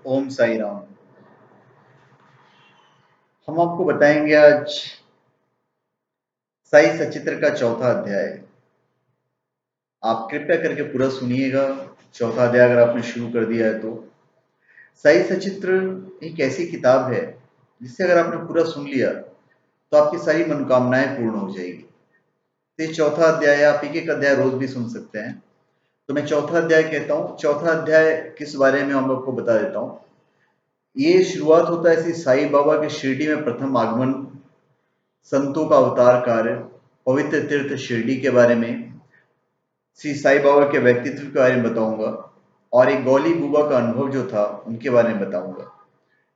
ओम साई राम। हम आपको बताएंगे आज साई सचित्र का चौथा अध्याय। आप कृपया करके पूरा सुनिएगा। चौथा अध्याय अगर आपने शुरू कर दिया है तो साई सचित्र एक ऐसी किताब है जिससे अगर आपने पूरा सुन लिया तो आपकी सारी मनोकामनाएं पूर्ण हो जाएगी। तो ये चौथा अध्याय है, आप एक एक अध्याय रोज भी सुन सकते हैं। तो मैं चौथा अध्याय कहता हूँ। चौथा अध्याय किस बारे में हम आपको बता देता हूँ। ये शुरुआत होता है ऐसी साई बाबा के शिरडी में प्रथम आगमन, संतों का अवतार कार्य, पवित्र तीर्थ शिरडी के बारे में, श्री साई बाबा के व्यक्तित्व के बारे में बताऊंगा और एक गौली बुबा का अनुभव जो था उनके बारे में बताऊंगा।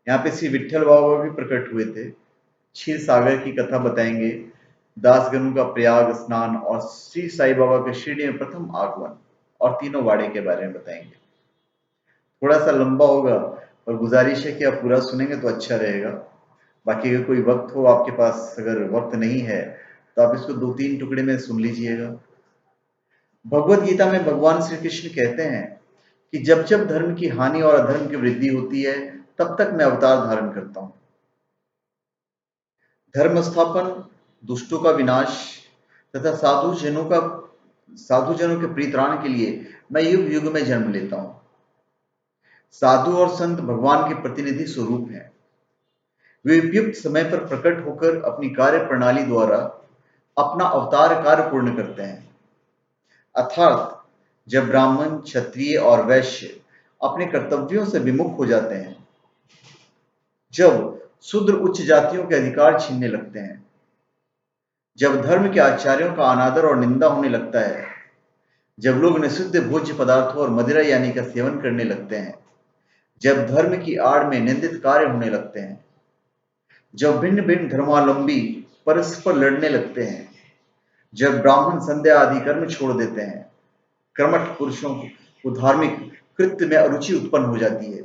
यहाँ पे श्री विट्ठल बाबा भी प्रकट हुए थे। क्षीर सागर की कथा बताएंगे, दासगणों का प्रयाग स्नान और श्री साई बाबा के शिरडी में प्रथम आगमन और तीनों वाड़े के बारे में बताएंगे। थोड़ा सा लंबा होगा और गुजारिश है कि आप पूरा सुनेंगे तो अच्छा रहेगा। बाकी अगर कोई वक्त हो आपके पास, अगर वक्त नहीं है तो आप इसको दो तीन टुकड़े में सुन लीजिएगा। भगवत गीता में भगवान श्री कृष्ण कहते हैं कि जब जब धर्म की हानि और अधर्म की वृद्धि होती है तब तक मैं अवतार धारण करता हूं। धर्म स्थापन, दुष्टों का विनाश तथा साधुजनों के परित्राण के लिए मैं युग युग में जन्म लेता हूं। साधु और संत भगवान के प्रतिनिधि स्वरूप हैं। वे उपयुक्त समय पर प्रकट होकर अपनी कार्य प्रणाली द्वारा अपना अवतार कार्य पूर्ण करते हैं। अर्थात जब ब्राह्मण, क्षत्रिय और वैश्य अपने कर्तव्यों से विमुख हो जाते हैं, जब शूद्र उच्च जातियों के अधिकार छीनने लगते हैं, जब धर्म के आचार्यों का अनादर और निंदा होने लगता है, जब लोग निषिद्ध भोज्य पदार्थों और मदिरा यानी का सेवन करने लगते हैं, जब धर्म की आड़ में निंदित कार्य होने लगते हैं, जब भिन्न भिन्न धर्मावलंबी परस्पर लड़ने लगते हैं, जब ब्राह्मण संध्या आदि कर्म छोड़ देते हैं, कर्मठ पुरुषों को धार्मिक कृत्य में अरुचि उत्पन्न हो जाती है,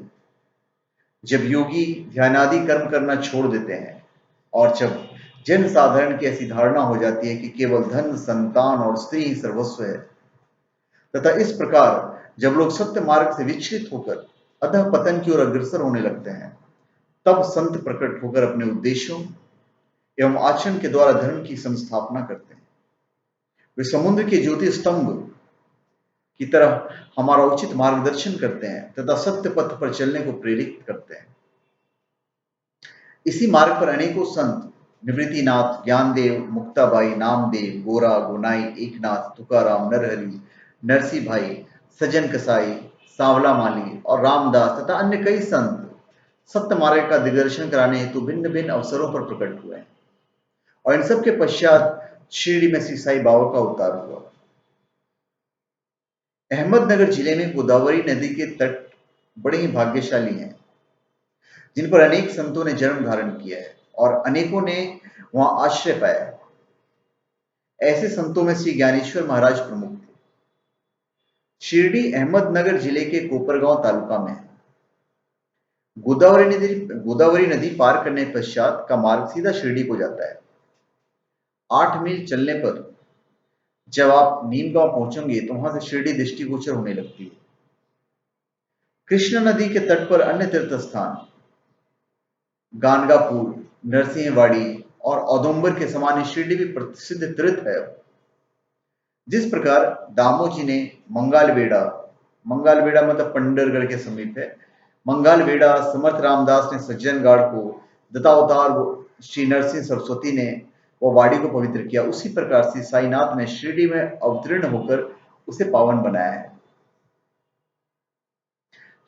जब योगी ध्यानादि कर्म करना छोड़ देते हैं और जब जन साधारण की ऐसी धारणा हो जाती है कि केवल धन, संतान और स्त्री ही सर्वस्व है, तथा इस प्रकार जब लोग सत्य मार्ग से विचलित होकर अधः पतन की ओर अग्रसर होने लगते हैं, तब संत प्रकट होकर अपने उद्देश्यों एवं आचरण के द्वारा धर्म की संस्थापना करते हैं। वे समुद्र के ज्योति स्तंभ की तरह हमारा उचित मार्गदर्शन करते हैं तथा सत्य पथ पर चलने को प्रेरित करते हैं। इसी मार्ग पर अनेकों संत, निवृत्तिनाथ, ज्ञानदेव, मुक्ताबाई, नामदेव, गोरा, गोनाई, एकनाथ, तुकाराम, नरहरि, नरसी भाई, सजन कसाई, सांवला माली और रामदास तथा अन्य कई संत सत्य मार्ग का दिग्दर्शन कराने हेतु भिन्न भिन्न अवसरों पर प्रकट हुए हैं और इन सब के पश्चात शिरडी में श्री साई बाबा का अवतार हुआ। अहमदनगर जिले में गोदावरी नदी के तट बड़े ही भाग्यशाली हैं, जिन पर अनेक संतों ने जन्म धारण किया है और अनेकों ने वहां आश्रय पाया है। ऐसे संतों में श्री ज्ञानेश्वर महाराज प्रमुख थे। शिरडी अहमदनगर जिले के कोपरगांव तालुका में है। गोदावरी नदी पार करने पश्चात का मार्ग सीधा शिरडी को जाता है। 8 मील चलने पर जब आप नीमगांव पहुंचेंगे तो वहां से शिरडी दृष्टिगोचर होने लगती है। कृष्णा नदी के तट पर अन्य तीर्थ स्थान गानगापुर, नरसिंहवाड़ी और औदुंबर के समान शिरडी भी प्रसिद्ध तीर्थ है। जिस प्रकार दामोजी ने मंगालबेड़ा मतलब पंडरगढ़ के समीप है, मंगालबेड़ा, समर्थ रामदास ने सज्जनगढ़ को, दत्तावतार श्री नरसिंह सरस्वती ने वो वाड़ी को पवित्र किया, उसी प्रकार से साईनाथ ने शिरडी में अवतीर्ण होकर उसे पावन बनाया है।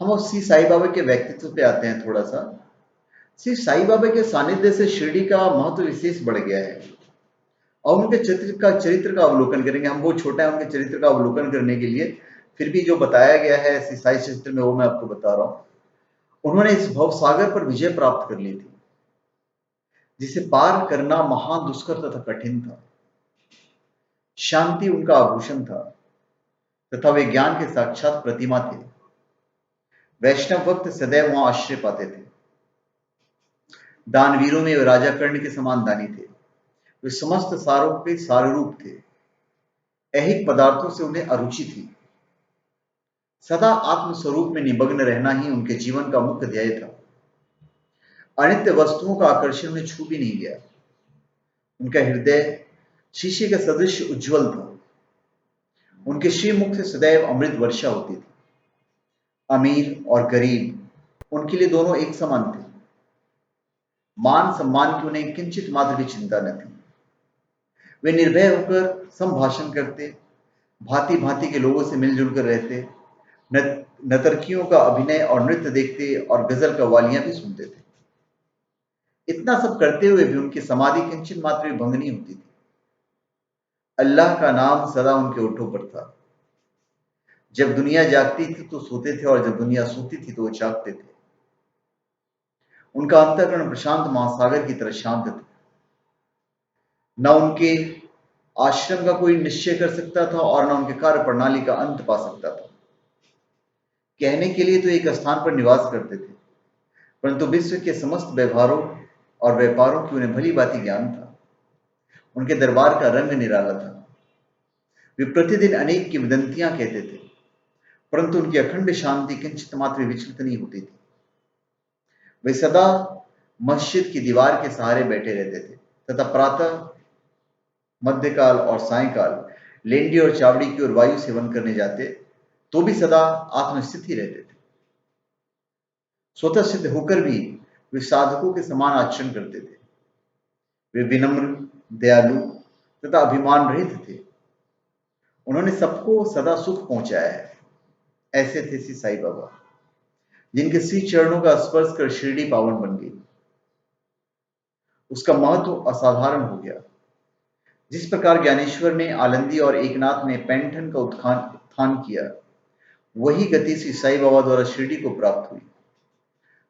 हम अब श्री साई बाबा के व्यक्तित्व पे आते हैं थोड़ा सा। श्री साई बाबा के सानिध्य से शिरडी का महत्व विशेष बढ़ गया है और उनके चरित्र का अवलोकन करेंगे। हम बहुत छोटा है उनके चरित्र का अवलोकन करने के लिए, फिर भी जो बताया गया है श्री साई चरित्र में वो मैं आपको बता रहा हूं। उन्होंने इस भव सागर पर विजय प्राप्त कर ली थी, जिसे पार करना महादुष्कर तथा कठिन था। शांति उनका आभूषण था तथा वे ज्ञान के साक्षात प्रतिमा थे। वैष्णव भक्त सदैव वहां आश्रय पाते थे। दानवीरों में वे राजा कर्ण के समान दानी थे। वे समस्त सारों के सारूप थे। ऐहिक पदार्थों से उन्हें अरुचि थी। सदा आत्मस्वरूप में निमग्न रहना ही उनके जीवन का मुख्य ध्येय था। अनित्य वस्तुओं का आकर्षण में छू भी नहीं गया। उनका हृदय शीशे के सदृश उज्जवल था। उनके श्रीमुख से सदैव अमृत वर्षा होती थी। अमीर और गरीब उनके लिए दोनों एक समान थे। मान सम्मान की उन्हें किंचित मात्र भी चिंता न थी। वे निर्भय होकर संभाषण करते, भांति भांति के लोगों से मिलजुल कर रहते, नर्तकियों का अभिनय और नृत्य देखते और गजल कव्वालियां भी सुनते थे। इतना सब करते हुए भी उनकी समाधि किंचित मात्र भी भंग नहीं होती थी। अल्लाह का नाम सदा उनके ओठों पर था। जब दुनिया जागती थी तो सोते थे, और जब दुनिया सोती थी तो वो जागते थे। उनका अंतःकरण प्रशांत महासागर की तरह शांत था। न उनके आश्रम का कोई निश्चय कर सकता था और न उनके कार्य प्रणाली का अंत पा सकता था। कहने के लिए तो एक स्थान पर निवास करते थे, परंतु विश्व के समस्त व्यवहारों और व्यापारों की उन्हें भली भांति ज्ञान था। उनके दरबार का रंग निराला था। वे प्रतिदिन अनेक किंवदंतियां कहते थे, परंतु उनकी अखंड शांति किंचित मात्र विचलित नहीं होती थी। वे सदा मस्जिद की दीवार के सहारे बैठे रहते थे तथा प्रातः, मध्यकाल और सायंकाल लेंडी और चावड़ी की ओर वायु सेवन करने जाते तो भी सदा आत्मस्थित ही रहते थे। स्वतः सिद्ध होकर भी वे साधकों के समान आचरण करते थे। वे विनम्र, दयालु तथा अभिमान रहित थे। उन्होंने सबको सदा सुख पहुंचाया है। ऐसे थे श्री साईं बाबा, जिनके श्री चरणों का स्पर्श कर शिरडी पावन बन गई। उसका महत्व असाधारण हो गया। जिस प्रकार ज्ञानेश्वर ने आलंदी और एकनाथ ने पैंठन का उत्थान किया, वही गति श्री साईं बाबा द्वारा शिरडी को प्राप्त हुई।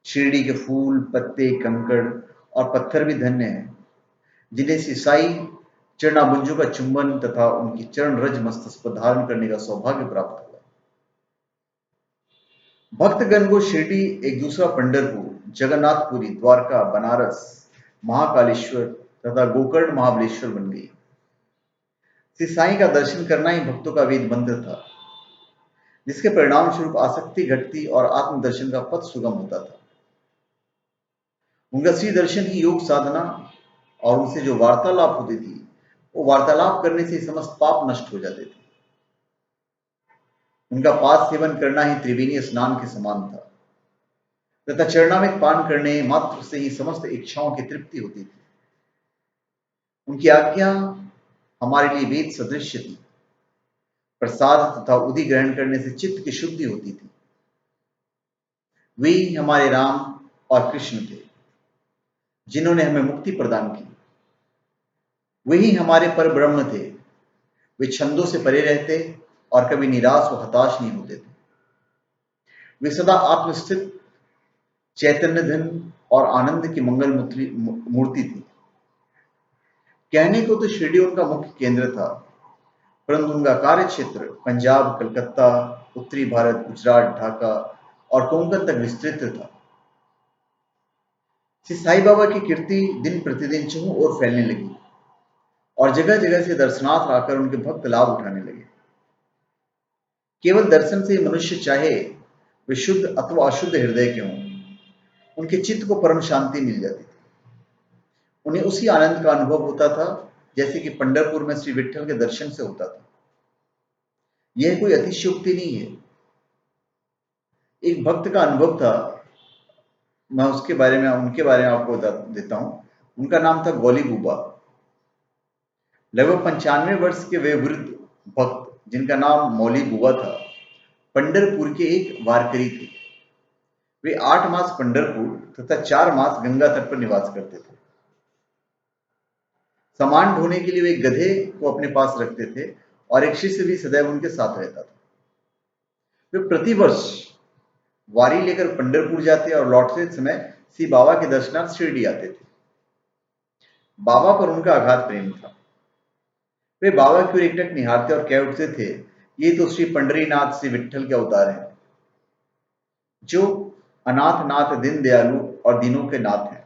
शिरडी के फूल, पत्ते, कंकड़ और पत्थर भी धन्य हैं, जिन्हें श्री साई चरणाबुंजों का चुंबन तथा उनकी चरण रज मस्तक पर धारण करने का सौभाग्य प्राप्त हुआ। भक्तगण को शिरडी एक दूसरा पंढरपुर, जगन्नाथपुरी, द्वारका, बनारस, महाकालेश्वर तथा गोकर्ण महाबलेश्वर बन गई। श्री साईं का दर्शन करना ही भक्तों का वेद मंत्र था, जिसके परिणाम स्वरूप आसक्ति घटती और आत्मदर्शन का पथ सुगम होता था। उनका श्री दर्शन ही योग साधना और उनसे जो वार्तालाप होती थी, वो वार्तालाप करने से समस्त पाप नष्ट हो जाते थे। उनका पाद सेवन करना ही त्रिवेणी स्नान के समान था तथा चरणामृत पान करने मात्र से ही समस्त इच्छाओं की तृप्ति होती थी। उनकी आज्ञा हमारे लिए वेद सदृश थी। प्रसाद तथा उदि ग्रहण करने से चित्त की शुद्धि होती थी। वे ही हमारे राम और कृष्ण थे, जिन्होंने हमें मुक्ति प्रदान की। वे ही हमारे पर ब्रह्म थे। वे छंदों से परे रहते और कभी निराश व हताश नहीं होते थे। वे सदा आत्मस्थित, चैतन्य धन और आनंद की मंगल मूर्ति थी। कहने को तो शिरडी उनका मुख्य केंद्र था, परंतु उनका कार्य क्षेत्र पंजाब, कलकत्ता, उत्तरी भारत, गुजरात, ढाका और कोंकण तक विस्तृत था। श्री साईं बाबा की कीर्ति दिन प्रतिदिन चहुं ओर फैलने लगी और जगह जगह से दर्शनार्थ आकर उनके भक्त लाभ उठाने लगे। केवल दर्शन से मनुष्य चाहे वे शुद्ध अथवा अशुद्ध हृदय के हों, उनके चित्त को परम शांति मिल जाती थी। उन्हें उसी आनंद का अनुभव होता था जैसे कि पंढरपुर में श्री विट्ठल के दर्शन से होता था। यह कोई अतिशयोक्ति नहीं है। एक भक्त का अनुभव था, मैं उनके बारे में आपको बता देता हूं। उनका नाम था गौली बूबा। लगभग 95 वर्ष के वे वृद्ध भक्त, जिनका नाम मौली बुआ था, पंढरपुर के एक वारकरी थे। वे 8 मास पंढरपुर तथा 4 मास गंगा तट पर निवास करते थे। सामान ढोने के लिए वे गधे को अपने पास रखते थे और एक शिष्य भी सदैव उनके साथ रहता था। वे प्रतिवर्ष वारी लेकर पंढरपुर जाते और लौटते समय श्री बाबा के दर्शनार्थ शिरडी आते थे। बाबा पर उनका अगाध प्रेम था। वे बाबा की ओर एकटक निहारते और कह उठते थे, ये तो श्री पंडरीनाथ श्री विट्ठल के अवतार हैं, जो अनाथ नाथ, दीन दयालु और दीनों के नाथ हैं।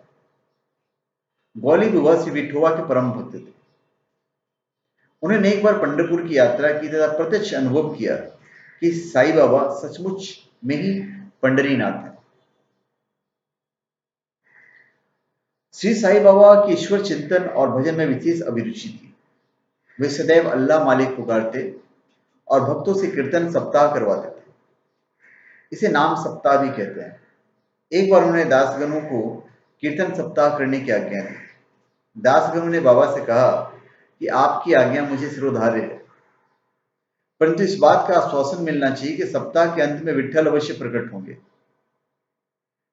गौली बुआ श्री विठोबा के परम भक्त थे। उन्होंने एक बार पंढरपुर की यात्रा की तथा प्रत्यक्ष अनुभव किया कि साईं बाबा सचमुच में ही पंढरीनाथ है। श्री साईं बाबा की ईश्वर चिंतन और भजन में विशेष अभिरुचि थी। वे सदैव अल्लाह मालिक पुकारते और भक्तों से कीर्तन सप्ताह करवाते थे। इसे नाम सप्ताह भी कहते हैं। एक बार उन्होंने दासगणों को कीर्तन सप्ताह करने की आज्ञा दी। दासगणों ने बाबा से कहा कि आपकी आज्ञा मुझे सिरोधार्य है, परंतु इस बात का आश्वासन मिलना चाहिए कि सप्ताह के अंत में विट्ठल अवश्य प्रकट होंगे।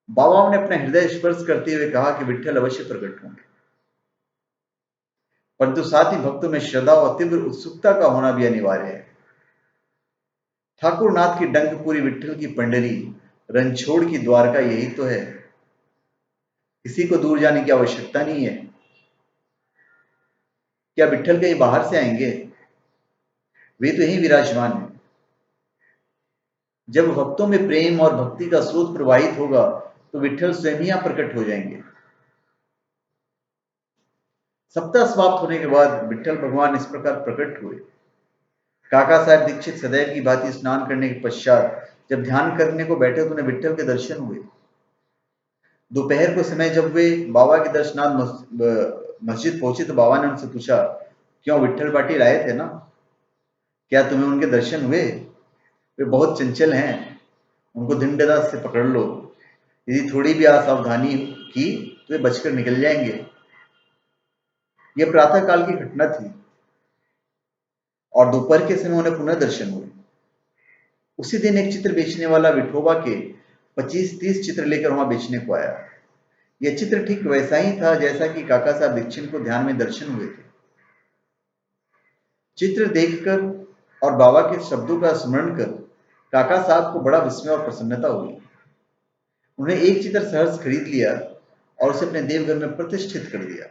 बाबा ने अपना हृदय स्पर्श करते हुए कहा कि विट्ठल अवश्य प्रकट होंगे, परंतु साथ ही भक्तों में श्रद्धा और तीव्र उत्सुकता का होना भी अनिवार्य है। ठाकुरनाथ की डंकपुरी विट्ठल की पंडरी रणछोड़ की द्वारका यही तो है। किसी को दूर जाने की आवश्यकता नहीं है। क्या विट्ठल कहीं बाहर से आएंगे? वे तो यहीं विराजमान है। जब भक्तों में प्रेम और भक्ति का स्रोत प्रवाहित होगा तो विट्ठल स्वयं ही प्रकट हो जाएंगे। सप्ताह समाप्त होने के बाद विट्ठल भगवान इस प्रकार प्रकट हुए। काका साहब दीक्षित सदैव की भांति स्नान करने के पश्चात जब ध्यान करने को बैठे तो उन्हें विट्ठल के दर्शन हुए। दोपहर को समय जब वे बाबा के दर्शनार्थ मस्जिद पहुंचे तो बाबा ने उनसे पूछा, क्यों विट्ठल पाटिल आए थे ना, क्या तुम्हें उनके दर्शन हुए? वे बहुत चंचल हैं, उनको दृढ़ता से पकड़ लो। यदि थोड़ी भी असावधानी की तो वे बचकर निकल जाएंगे। यह प्रातः काल की घटना थी और दोपहर के समय उन्हें पुनः दर्शन हुए। उसी दिन एक चित्र बेचने वाला विठोबा के 25-30 चित्र लेकर वहां बेचने को आया। यह चित्र ठीक वैसा ही था जैसा कि काका साहब दीक्षित को ध्यान में दर्शन हुए थे। चित्र देखकर और बाबा के शब्दों का स्मरण कर काका साहब को बड़ा विस्मय और प्रसन्नता हुई। उन्हें एक चित्र सहर्ष खरीद लिया और उसे अपने देवघर में प्रतिष्ठित कर दिया।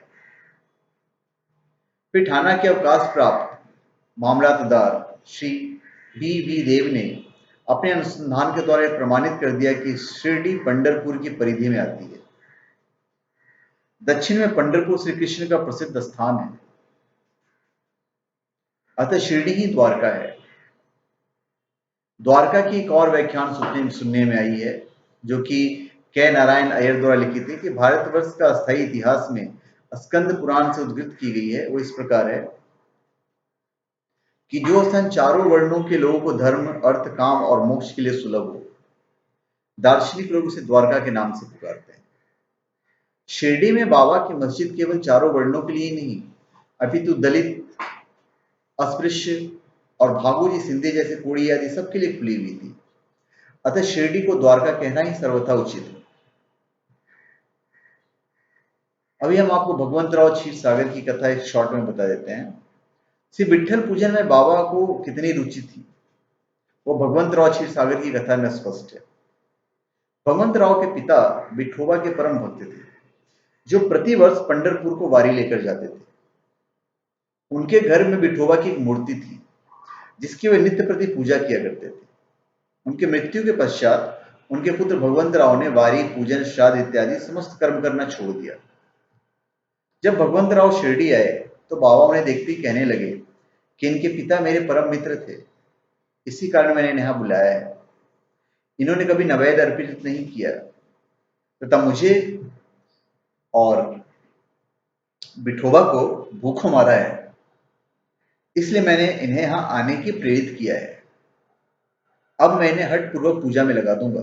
फिर थाना के अवकाश प्राप्त मामलतदार श्री बी देव ने अपने अनुसंधान के द्वारा प्रमाणित कर दिया कि शिरडी पंढरपुर की परिधि में आती है। दक्षिण में पंढरपुर श्री कृष्ण का प्रसिद्ध स्थान है, अतः शिरडी ही द्वारका है। द्वारका की एक और व्याख्यान सुनने में आई है जो कि के नारायण अय्यर द्वारा लिखित है कि भारतवर्ष का स्थायी इतिहास में स्कंद पुराण से उद्धृत की गई है। वो इस प्रकार है कि जो स्थान चारों वर्णों के लोगों को धर्म, अर्थ, काम और मोक्ष के लिए सुलभ हो, दार्शनिक लोग उसे द्वारका के नाम से पुकारते हैं। शिरडी में बाबा की मस्जिद केवल चारों वर्णों के लिए नहीं अपितु दलित, अस्पृश्य और भागोजी सिंधे जैसे कोड़ी आदि सबके लिए खुली हुई थी। अतः शिरडी को द्वारका कहना ही सर्वथा उचित है। अभी हम आपको भगवंतराव क्षीरसागर की कथा एक शॉर्ट में बता देते हैं। श्री विट्ठल पूजन में बाबा को कितनी रुचि थी वो भगवंतराव क्षीरसागर की कथा में स्पष्ट है। भगवंतराव के पिता विठोबा के परम भक्त थे जो प्रतिवर्ष पंढरपुर को वारी लेकर जाते थे। उनके घर में विठोबा की एक मूर्ति थी जिसकी वे नित्य प्रति पूजा किया करते थे। उनकी मृत्यु के पश्चात उनके पुत्र भगवंतराव ने वारी, पूजन, श्राद्ध इत्यादि समस्त कर्म करना छोड़ दिया। जब भगवंतराव शिरडी आए तो बाबा उन्हें देखते ही कहने लगे कि इनके पिता मेरे परम मित्र थे, इसी कारण मैंने इन्हें यहाँ बुलाया है। इन्होंने कभी नैवेद्य अर्पित नहीं किया तथा मुझे और विठोबा को भूखों मारा है, इसलिए मैंने इन्हें यहाँ आने की प्रेरित किया है। अब मैं इन्हें हठ पूर्वक पूजा में लगा दूंगा।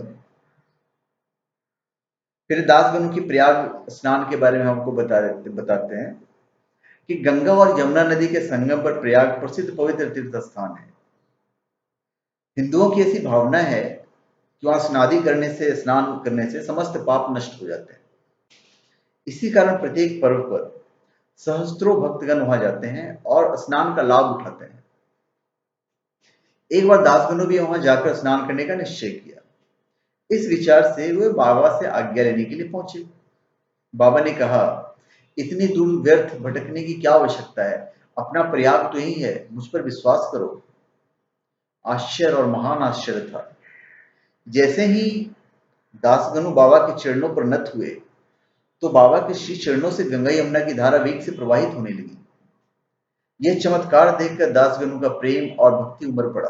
फिर दासगणों की प्रयाग स्नान के बारे में हमको बताते हैं कि गंगा और यमुना नदी के संगम पर प्रयाग प्रसिद्ध पवित्र तीर्थ स्थान है। हिंदुओं की ऐसी भावना है कि वहां स्नान करने से समस्त पाप नष्ट हो जाते हैं। इसी कारण प्रत्येक पर्व पर सहस्त्रों भक्तगण वहां जाते हैं और स्नान का लाभ उठाते हैं। एक बार दासगणों भी वहां जाकर स्नान करने का निश्चय किया। इस विचार से वे बाबा से आज्ञा लेने के लिए पहुंचे। बाबा ने कहा, इतनी दूर व्यर्थ भटकने की क्या आवश्यकता है, अपना प्रयाग तो यही है, मुझ पर विश्वास करो। आश्चर्य और महान आश्चर्य था। जैसे ही दासगणु बाबा के चरणों पर नत हुए तो बाबा के श्री चरणों से गंगा यमुना की धारा वेग से प्रवाहित होने लगी। यह चमत्कार देखकर दासगणु का प्रेम और भक्ति उमड़ पड़ा।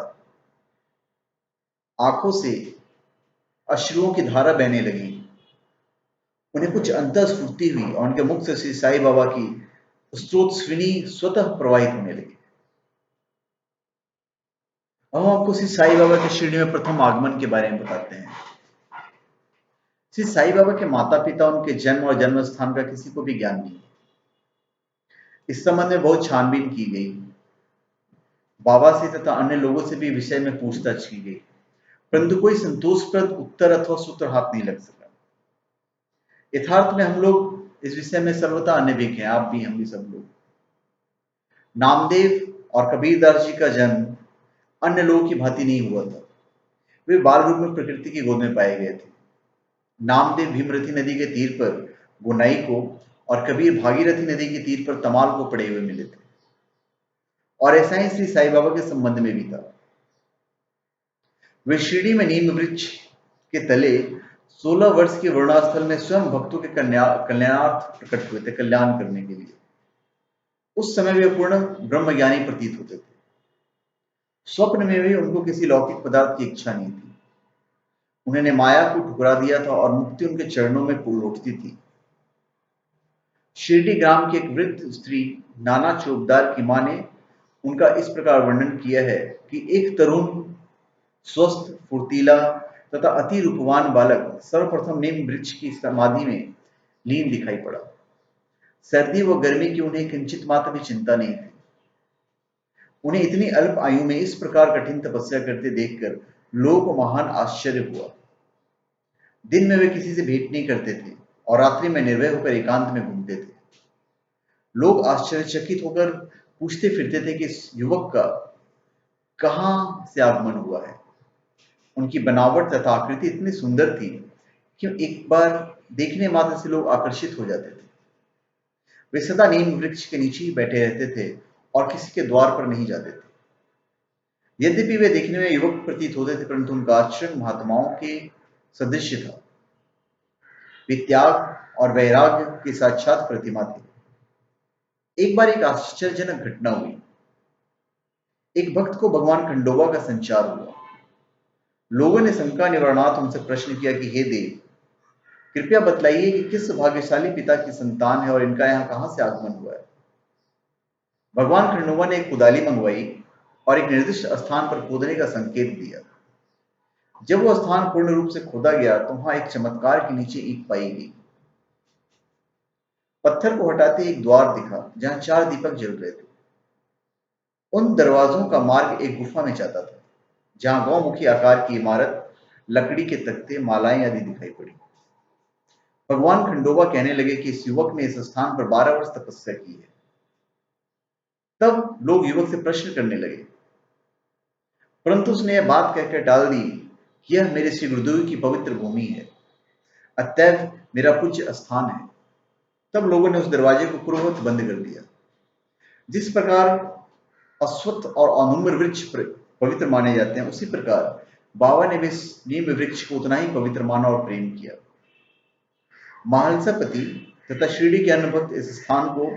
आंखों से अश्रुओं की धारा बहने लगी। उन्हें कुछ अंतः स्फूर्ति हुई और उनके मुख से श्री साईं बाबा की स्रोतस्विनी स्वतः प्रवाहित होने लगी। अब हम आपको श्री साईं बाबा के शिरडी में प्रथम आगमन के बारे में बताते हैं। श्री साईं बाबा के माता पिता, उनके जन्म और जन्म स्थान का किसी को भी ज्ञान नहीं। इस संबंध में बहुत छानबीन की गई, बाबा से तथा अन्य लोगों से भी विषय में पूछताछ की गई, परंतु कोई संतोषप्रद उत्तर अथवा सूत्र हाथ नहीं लग सका। यथार्थ में हम लोग इस विषय में सर्वथा अनभिज्ञ हैं, आप भी, हम भी, सब लोग। नामदेव और कबीरदास जी का जन्म अन्य लोगों की भांति नहीं हुआ था। वे बाल रूप में प्रकृति की गोद में पाए गए थे। नामदेव भीमरथी नदी के तीर पर गोनाई को और कबीर भागीरथी नदी के तीर पर तमाल को पड़े हुए मिले थे। और ऐसा ही श्री साईं बाबा के संबंध में भी था। वे शिरडी में नीम वृक्ष के तले 16 वर्ष के वर्णास्थल में स्वयं भक्तों के कल्याणार्थ प्रकट हुए थे, कल्याण करने के लिए। उस समय वे पूर्ण ब्रह्मज्ञानी प्रतीत होते थे। स्वप्न में भी उनको किसी लौकिक पदार्थ की इच्छा नहीं थी। उन्होंने माया को ठुकरा दिया था और मुक्ति उनके चरणों में लौटती थी। शिरडी ग्राम की एक वृद्ध स्त्री नाना चौबदार की मां ने उनका इस प्रकार वर्णन किया है कि एक तरुण, स्वस्थ, फुर्तीला तथा अति रूपवान बालक सर्वप्रथम नीम वृक्ष की समाधि में लीन दिखाई पड़ा। सर्दी व गर्मी की उन्हें किंचित मात्र भी चिंता नहीं थी। उन्हें इतनी अल्प आयु में इस प्रकार कठिन तपस्या करते देखकर लोगों को महान आश्चर्य हुआ। दिन में वे किसी से भेंट नहीं करते थे और रात्रि में निर्भय होकर एकांत में घूमते थे। लोग आश्चर्यचकित होकर पूछते फिरते थे कि इस युवक का कहां से आगमन हुआ है। उनकी बनावट तथा आकृति इतनी सुंदर थी कि एक बार देखने मात्र से लोग आकर्षित हो जाते थे। वे सदा नीम वृक्ष के नीचे ही बैठे रहते थे और किसी के द्वार पर नहीं जाते थे। यद्यपि वे देखने में युवक प्रतीत होते थे, परंतु उनका आचरण महात्माओं के सदृश था। वे त्याग और वैराग्य की साक्षात प्रतिमा थे। एक बार एक आश्चर्यजनक घटना हुई। एक भक्त को भगवान खंडोबा का संचार हुआ। लोगों ने शंका निवारणार्थ उनसे प्रश्न किया कि हे देव, कृपया बतलाइए कि किस भाग्यशाली पिता की संतान है और इनका यहाँ कहां से आगमन हुआ है। भगवान खंडोबा ने एक कुदाली मंगवाई और एक निर्दिष्ट स्थान पर खोदने का संकेत दिया। जब वह स्थान पूर्ण रूप से खोदा गया तो वहां एक चमत्कार के नीचे ईंट पाई गई। पत्थर को हटाते एक द्वार दिखा जहां 4 दीपक जल रहे थे। उन दरवाजों का मार्ग एक गुफा में जाता था, जहां गौमुखी आकार की इमारत, लकड़ी के तख्ते, मालाएं आदि दिखाई पड़ी। भगवान खंडोबा कहने लगे कि इस युवक ने इस स्थान पर 12 वर्ष तपस्या की है। तब लोग युवक से प्रश्न करने लगे, परंतु उसने यह बात कहकर टाल दी कि यह मेरे श्री गुरुदेव की पवित्र भूमि है, अतएव मेरा पूज्य स्थान है। तब लोगों ने उस दरवाजे को पूर्ववत बंद कर दिया। जिस प्रकार अश्वत्थ और अनुम्र वृक्ष पवित्र माने जाते हैं, उसी प्रकार बाबा ने भी नीम वृक्ष को उतना ही पवित्र माना और प्रेम किया। महालसापति तथा शिरडी के अन्य भक्त इस स्थान को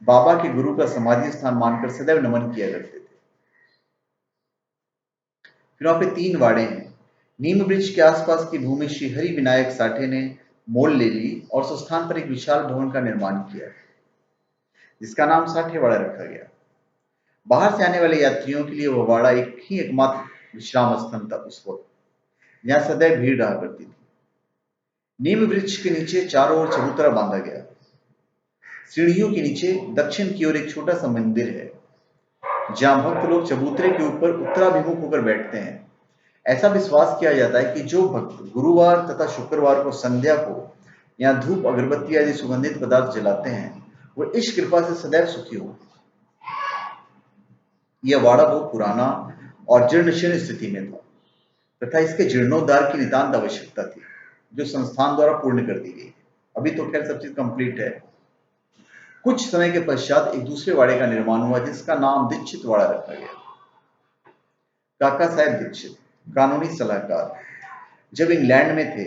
बाबा के गुरु का समाधि स्थान मानकर सदैव नमन किया करते थे। फिर वहां पे 3 वाड़े हैं। नीम वृक्ष के आसपास की भूमि श्री हरि विनायक साठे ने मोल ले ली और उस स्थान पर एक विशाल भवन का निर्माण किया, जिसका नाम साठेवाड़ा रखा गया। बाहर से आने वाले यात्रियों के लिए वह वाड़ा एक ही एकमात्र विश्राम स्थल था उस वक्त, जहां सदैव भीड़ रहा करती थी। नीम वृक्ष के नीचे चारों ओर चबूतरा बांधा गया। सीढ़ियों के नीचे दक्षिण की ओर एक छोटा सा मंदिर है, जहां भक्त लोग चबूतरे के ऊपर उत्तराभिमुख होकर बैठते हैं। ऐसा विश्वास किया जाता है कि जो भक्त गुरुवार तथा शुक्रवार को संध्या को यहाँ धूप, अगरबत्ती आदि सुगंधित पदार्थ जलाते हैं, वो इस कृपा से सदैव सुखी होते हैं। यह वाड़ा बहुत पुराना और जीर्ण शीर्ण स्थिति में था तथा इसके जीर्णोद्धार की नितांत आवश्यकता थी, जो संस्थान द्वारा पूर्ण कर दी गई। अभी तो खैर सब चीज कंप्लीट है। कुछ समय के पश्चात एक दूसरे वाड़े का निर्माण हुआ, जिसका नाम दीक्षित वाड़ा रखा गया। काका साहेब दीक्षित कानूनी सलाहकार जब इंग्लैंड में थे,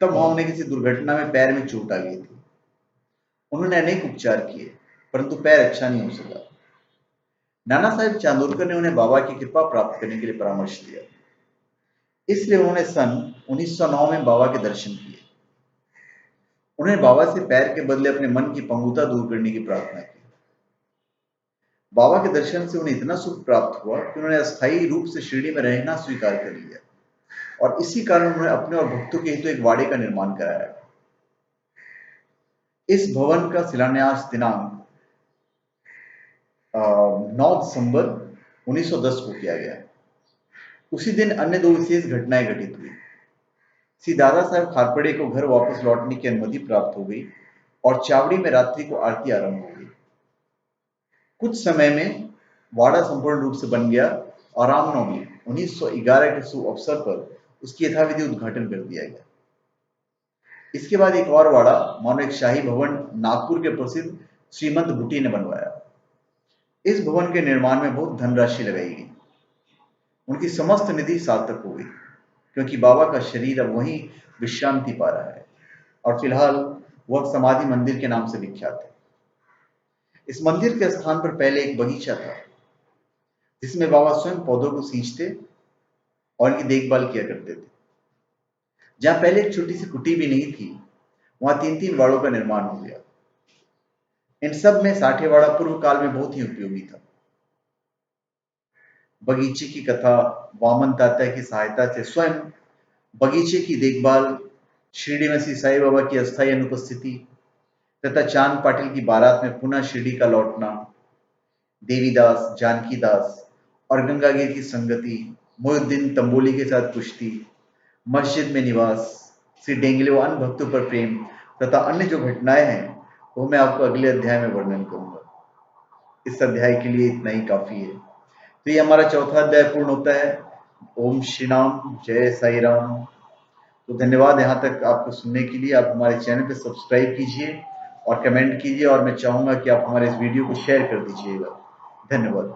तब वहां उन्हें किसी दुर्घटना में पैर में चोट आ गई थी। उन्होंने अनेक उपचार किए, परंतु पैर अच्छा नहीं हो सका। नाना साहेब चांदोरकर ने उन्हें बाबा की कृपा प्राप्त करने के लिए परामर्श दिया। इसलिए उन्होंने सन 1909 में बाबा के दर्शन किए। उन्होंने बाबा से पैर के बदले अपने मन की पंगुता दूर करने की प्रार्थना की। बाबा के दर्शन से उन्हें इतना सुख प्राप्त हुआ कि उन्होंने अस्थायी रूप से शिरडी में रहना स्वीकार कर लिया और इसी कारण उन्होंने अपने और भक्तों के हेतु एक वाड़े का निर्माण कराया। इस भवन का शिलान्यास दिनांक 9 दिसंबर 1910 को किया गया। उसी दिन अन्य दो विशेष घटनाएं घटित हुई। श्री दादा साहब खारपड़े को घर वापस लौटने की अनुमति प्राप्त हो गई और चावड़ी में रात्रि को आरती आरंभ हो गई। कुछ समय में वाड़ा संपूर्ण रूप से बन गया और रामनवमी 1911 के शुभ अवसर पर उसकी यथाविधि उद्घाटन कर दिया गया। इसके बाद एक और वाड़ा मानो एक शाही भवन नागपुर के प्रसिद्ध श्रीमंत भुट्टी ने बनवाया। इस भवन के निर्माण में बहुत धनराशि लगाई गई। उनकी समस्त निधि सार्थक हो गई क्योंकि बाबा का शरीर अब वहीं विश्रांति पा रहा है और फिलहाल वह समाधि मंदिर के नाम से विख्यात है। इस मंदिर के स्थान पर पहले एक बगीचा था जिसमें बाबा स्वयं पौधों को सींचते और इनकी देखभाल किया करते थे। जहां पहले एक छोटी सी कुटी भी नहीं थी, वहां 3-3 वाड़ों का निर्माण हो गया। इन सब में साठेवाड़ा पूर्व काल में बहुत ही उपयोगी था। बगीचे की कथा, वामन तात्या की सहायता से स्वयं बगीचे की देखभाल, शिरडी में श्री साईं बाबा की अस्थायी अनुपस्थिति तथा चांद पाटिल की बारात में पुनः शिरडी का लौटना, देवीदास, जानकीदास और गंगागीर की संगति, मोहिउद्दीन तंबोली के साथ कुश्ती, मस्जिद में निवास, श्री डेंगले व अन्य भक्तों पर प्रेम तथा अन्य जो घटनाएं हैं वो मैं आपको अगले अध्याय में वर्णन करूंगा। इस अध्याय के लिए इतना ही काफी है। तो ये हमारा चौथा अध्याय पूर्ण होता है। ओम श्री राम, जय साई राम। तो धन्यवाद यहाँ तक आपको सुनने के लिए। आप हमारे चैनल पे सब्सक्राइब कीजिए और कमेंट कीजिए और मैं चाहूंगा कि आप हमारे इस वीडियो को शेयर कर दीजिएगा। धन्यवाद।